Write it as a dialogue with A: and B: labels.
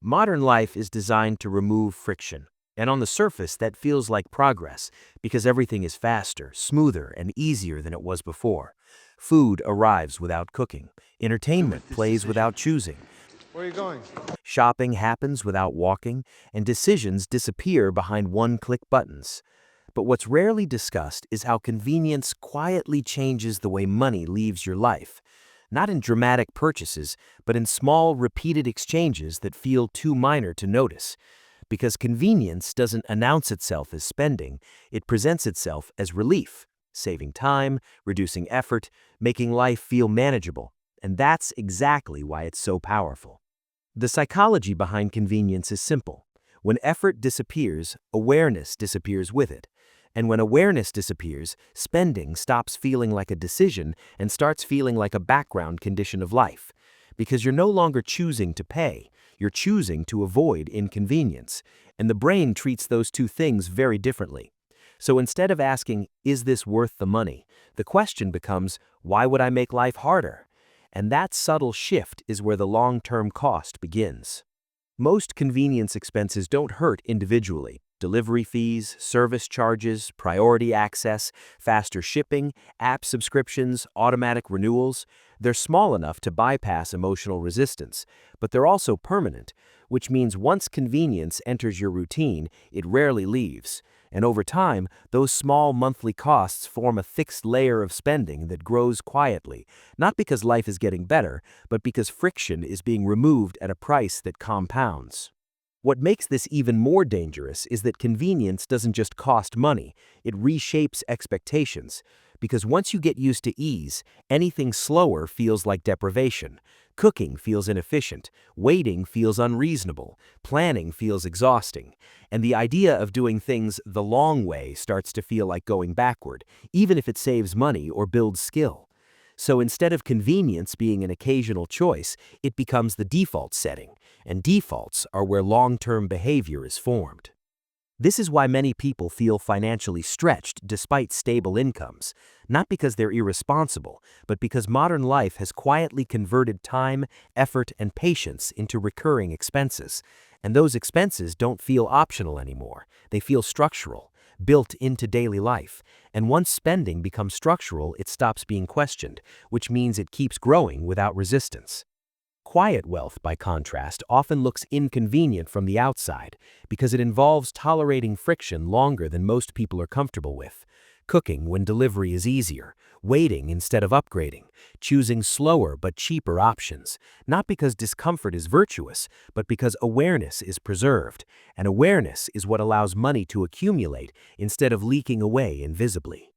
A: Modern life is designed to remove friction, and on the surface that feels like progress because everything is faster, smoother, and easier than it was before. Food arrives without cooking, entertainment plays without choosing,
B: Where are you going?
A: shopping happens without walking, and decisions disappear behind one-click buttons. But what's rarely discussed is how convenience quietly changes the way money leaves your life. Not in dramatic purchases, but in small, repeated exchanges that feel too minor to notice. Because convenience doesn't announce itself as spending, it presents itself as relief, saving time, reducing effort, making life feel manageable. And that's exactly why it's so powerful. The psychology behind convenience is simple. When effort disappears, awareness disappears with it. And when awareness disappears, spending stops feeling like a decision and starts feeling like a background condition of life. Because you're no longer choosing to pay, you're choosing to avoid inconvenience. And the brain treats those two things very differently. So instead of asking, is this worth the money? The question becomes, why would I make life harder? And that subtle shift is where the long-term cost begins. Most convenience expenses don't hurt individually. Delivery fees, service charges, priority access, faster shipping, app subscriptions, automatic renewals, they're small enough to bypass emotional resistance, but they're also permanent, which means once convenience enters your routine, it rarely leaves. And over time, those small monthly costs form a fixed layer of spending that grows quietly, not because life is getting better, but because friction is being removed at a price that compounds. What makes this even more dangerous is that convenience doesn't just cost money, it reshapes expectations. Because once you get used to ease, anything slower feels like deprivation. Cooking feels inefficient, waiting feels unreasonable, planning feels exhausting, and the idea of doing things the long way starts to feel like going backward, even if it saves money or builds skill. So instead of convenience being an occasional choice, it becomes the default setting, and defaults are where long-term behavior is formed. This is why many people feel financially stretched despite stable incomes, not because they're irresponsible, but because modern life has quietly converted time, effort, and patience into recurring expenses. And those expenses don't feel optional anymore. They feel structural, built into daily life. And once spending becomes structural, it stops being questioned, which means it keeps growing without resistance. Quiet wealth, by contrast, often looks inconvenient from the outside because it involves tolerating friction longer than most people are comfortable with, cooking when delivery is easier, waiting instead of upgrading, choosing slower but cheaper options, not because discomfort is virtuous, but because awareness is preserved, and awareness is what allows money to accumulate instead of leaking away invisibly.